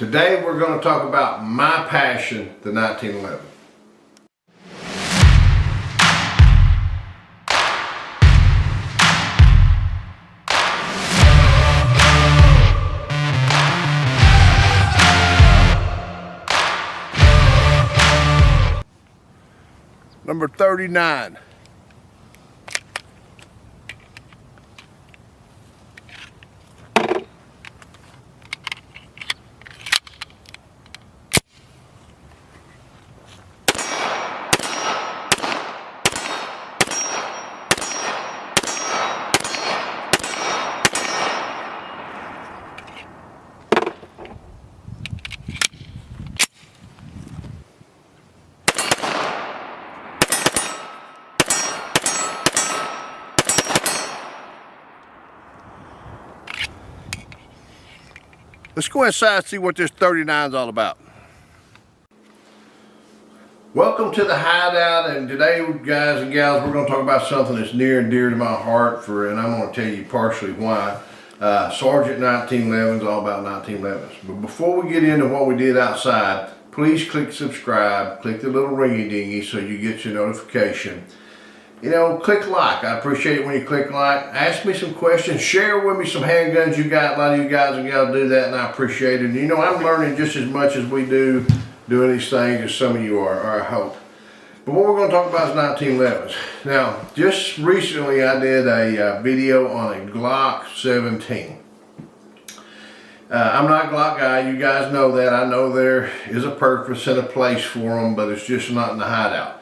Today we're going to talk about my passion, the 1911. Number 39. Let's go inside and see what this 39 is all about. Welcome to the Hideout, and today, guys and gals, we're going to talk about something that's near and dear to my heart, and I'm going to tell you partially why. Sergeant 1911 is all about 1911s. But before we get into what we did outside, please click subscribe, click the little ringy dingy so you get your notification. You know, click like. I appreciate it when you click like. Ask me some questions. Share with me some handguns you got. A lot of you guys and gals do that, and I appreciate it. And you know, I'm learning just as much as we do doing these things as some of you are, or I hope. But what we're going to talk about is 1911s. Now, just recently I did a video on a Glock 17. I'm not a Glock guy. You guys know that. I know there is a purpose and a place for them, but it's just not in the Hideout.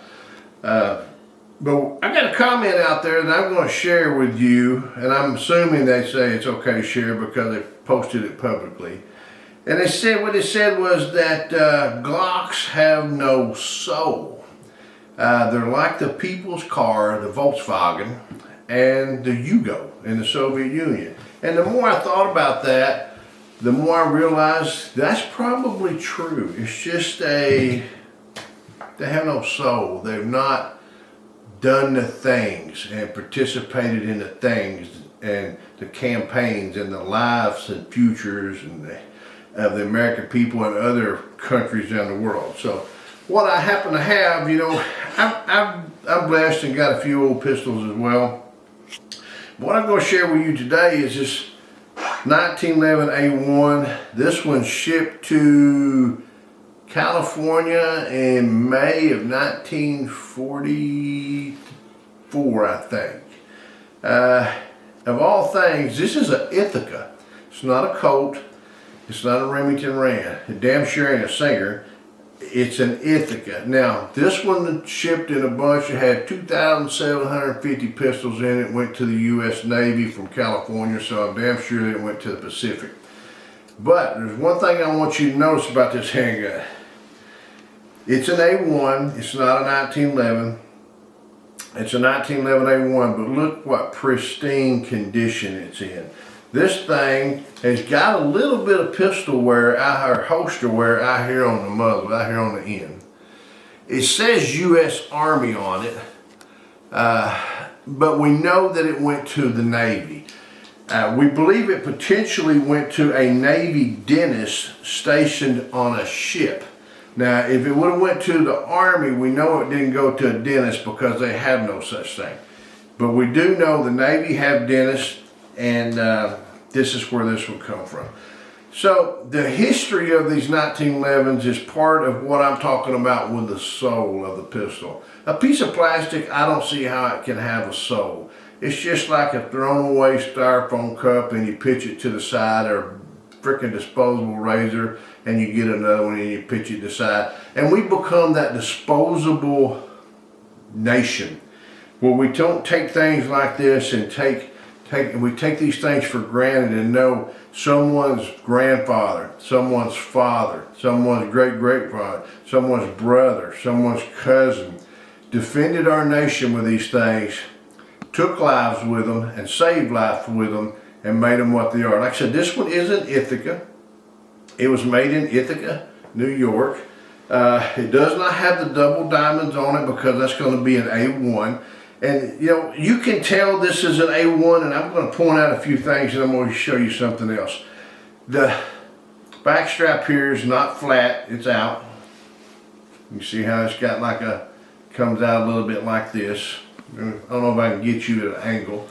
But I got a comment out there that I'm going to share with you, and I'm assuming they say it's okay to share because they posted it publicly. And they said, what it said was that Glocks have no soul. They're like the people's car, the Volkswagen, and the Yugo in the Soviet Union. And the more I thought about that, the more I realized that's probably true. It's just they have no soul. They've not done the things and participated in the things and the campaigns and the lives and futures and of the American people and other countries around the world. So what I happen to have, you know, I'm blessed and got a few old pistols as well. What I'm going to share with you today is this 1911 A1. This one shipped to California in May of 1944, I think. Of all things, this is an Ithaca. It's not a Colt. It's not a Remington Rand. It damn sure ain't a Singer. It's an Ithaca. Now, this one shipped in a bunch. It had 2,750 pistols in it. Went to the U.S. Navy from California, so I'm damn sure that it went to the Pacific. But there's one thing I want you to notice about this handgun. It's an A1, it's not a 1911. It's a 1911 A1, but look what pristine condition it's in. This thing has got a little bit of pistol wear, or holster wear out here on the muzzle, out here on the end. It says U.S. Army on it, but we know that it went to the Navy. We believe it potentially went to a Navy dentist stationed on a ship. Now, if it would have went to the Army, we know it didn't go to a dentist because they have no such thing. But we do know the Navy have dentists, and this is where this would come from. So the history of these 1911s is part of what I'm talking about with the soul of the pistol. A piece of plastic, I don't see how it can have a soul. It's just like a thrown away styrofoam cup and you pitch it to the side, or freaking disposable razor, and you get another one and you pitch it to the side. And we become that disposable nation where we don't take things like this and we take these things for granted and know someone's grandfather, someone's father, someone's great-great-father, someone's brother, someone's cousin defended our nation with these things, took lives with them and saved lives with them, and made them what they are. Like I said, this one is an Ithaca. It was made in Ithaca, New York. It does not have the double diamonds on it because that's going to be an A1. And you know, you can tell this is an A1, and I'm going to point out a few things and I'm going to show you something else. The Back strap here is not flat, it's out. You see how it's got like comes out a little bit like this. I don't know if I can get you at an angle,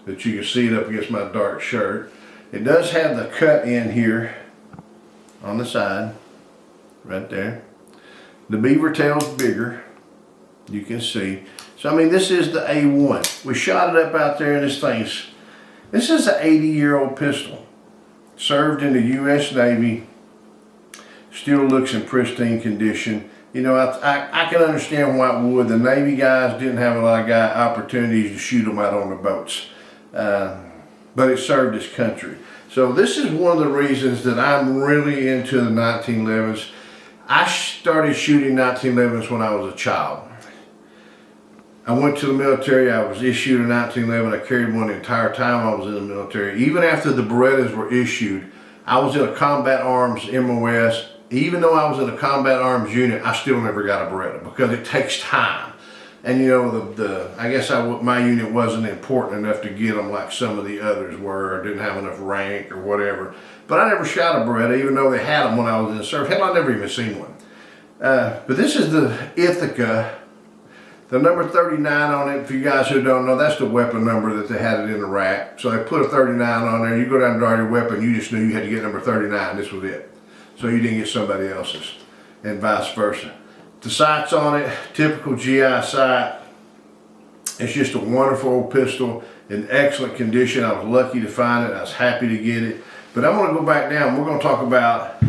but you can see it up against my dark shirt. It does have the cut in here on the side, right there. The beaver tail's bigger, you can see. So I mean, this is the A1. We shot it up out there, and this is an 80-year-old pistol. Served in the U.S. Navy, still looks in pristine condition. You know, I can understand why it would. The Navy guys didn't have a lot of opportunities to shoot them out on the boats. But it served its country. So this is one of the reasons that I'm really into the 1911s. I started shooting 1911s when I was a child. I went to the military. I was issued a 1911. I carried one the entire time I was in the military. Even after the Berettas were issued, I was in a combat arms MOS. Even though I was in a combat arms unit, I still never got a Beretta because it takes time. And you know, I guess my unit wasn't important enough to get them like some of the others were, or didn't have enough rank or whatever. But I never shot a Beretta, even though they had them when I was in the service. Hell, I never even seen one. But this is the Ithaca. The number 39 on it, for you guys who don't know, that's the weapon number that they had it in the rack. So they put a 39 on there. You go down and draw your weapon, you just knew you had to get number 39. This was it. So you didn't get somebody else's, and vice versa. The sight's on it, typical GI sight. It's just a wonderful old pistol in excellent condition. I was lucky to find it. I was happy to get it. But I'm going to go back down. We're going to talk about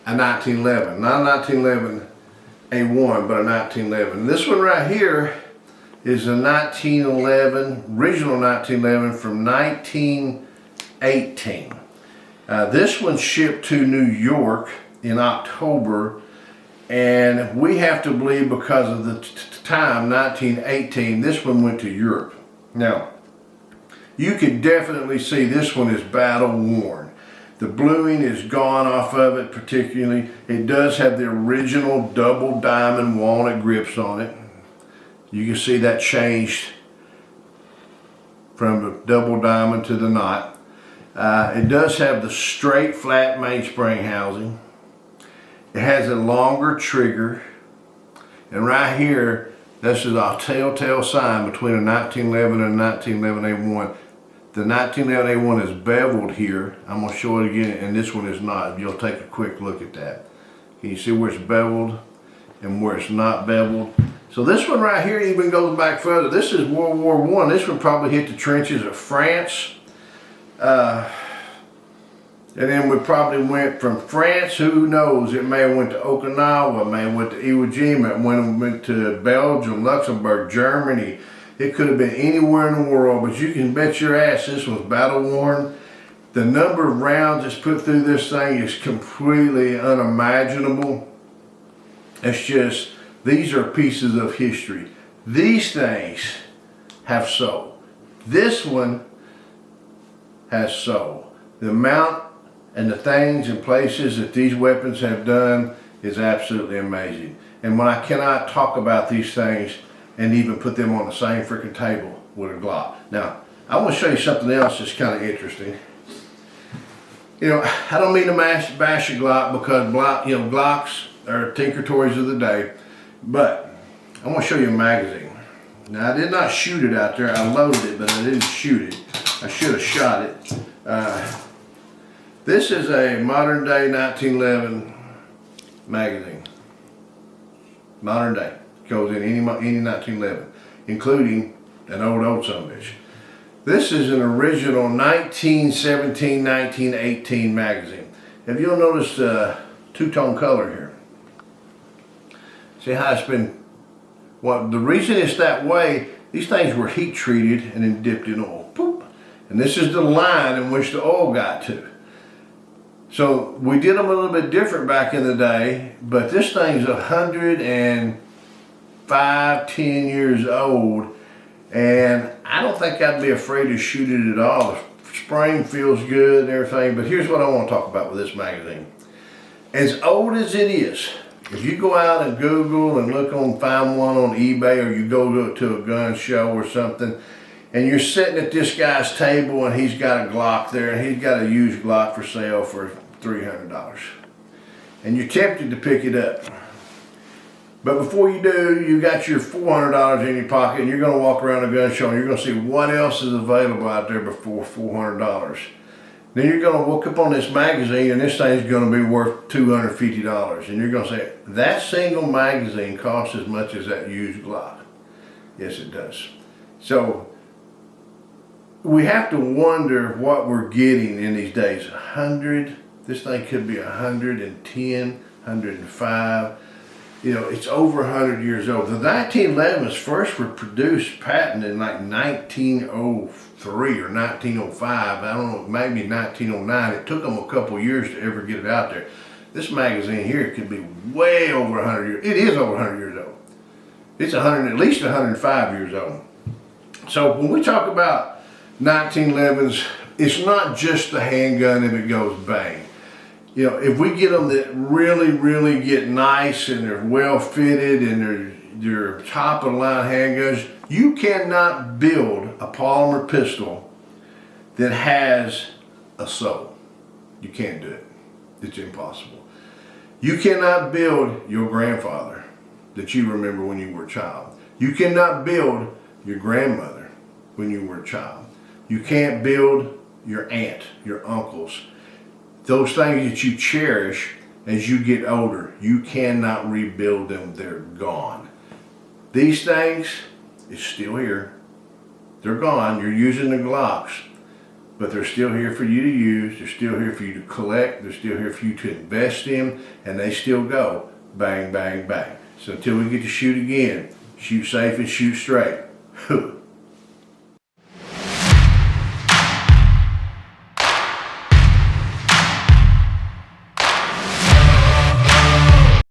a 1911. Not a 1911 A1, but a 1911. This one right here is a 1911, original 1911 from 1918. This one shipped to New York in October, and we have to believe because of the time, 1918, this one went to Europe. Now, you can definitely see this one is battle worn. The bluing is gone off of it particularly. It does have the original double diamond walnut grips on it. You can see that changed from the double diamond to the knot. It does have the straight flat mainspring housing. It has a longer trigger. And right here, this is a telltale sign between a 1911 and a 1911 A1. The 1911 A1 is beveled here. I'm going to show it again, and this one is not. You'll take a quick look at that. Can you see where it's beveled and where it's not beveled? So this one right here even goes back further. This is World War I. This one probably hit the trenches of France. And then we probably went from France, who knows, it may have went to Okinawa, it may have went to Iwo Jima, it went to Belgium, Luxembourg, Germany. It could have been anywhere in the world, but you can bet your ass this was battle worn. The number of rounds that's put through this thing is completely unimaginable. It's just, these are pieces of history. These things have soul. This one has soul. The amount and the things and places that these weapons have done is absolutely amazing. And when I cannot talk about these things and even put them on the same freaking table with a Glock. Now, I want to show you something else that's kind of interesting. You know, I don't mean to bash a Glock because Glocks are tinker toys of the day, but I want to show you a magazine. Now, I did not shoot it out there. I loaded it, but I didn't shoot it. I should have shot it. This is a modern day 1911 magazine. Modern day. Goes in any 1911, including an old son-of-a-bitch. This is an original 1917, 1918 magazine. If you'll notice the two-tone color here. See how it's been, well, the reason it's that way, these things were heat treated and then dipped in oil. Boop. And this is the line in which the oil got to. So we did them a little bit different back in the day, but this thing's 105, 10 years old, and I don't think I'd be afraid to shoot it at all. The spring feels good and everything, but here's what I want to talk about with this magazine. As old as it is, if you go out and Google and find one on eBay, or you go to a gun show or something, and you're sitting at this guy's table and he's got a Glock there and he's got a used Glock for sale for $300. And you're tempted to pick it up. But before you do, you got your $400 in your pocket and you're gonna walk around a gun show and you're gonna see what else is available out there before $400. Then you're gonna look up on this magazine and this thing's gonna be worth $250. And you're gonna say, that single magazine costs as much as that used Glock. Yes, it does. So, we have to wonder what we're getting in these days. 100, this thing could be 110, 105. You know, it's over 100 years old. The 1911s first were produced, patented in like 1903 or 1905. I don't know, maybe 1909. It took them a couple years to ever get it out there. This magazine here could be way over 100 years. It is over 100 years old. It's at least 105 years old. So when we talk about 1911s, it's not just the handgun if it goes bang. You know, if we get them that really, really get nice and they're well fitted and they're top of the line handguns, you cannot build a polymer pistol that has a soul. You can't do it. It's impossible. You cannot build your grandfather that you remember when you were a child. You cannot build your grandmother when you were a child. You can't build your aunt, your uncles. Those things that you cherish as you get older, you cannot rebuild them. They're gone. These things, it's still here. They're gone. You're using the Glocks, but they're still here for you to use. They're still here for you to collect. They're still here for you to invest in, and they still go bang, bang, bang. So until we get to shoot again, shoot safe and shoot straight.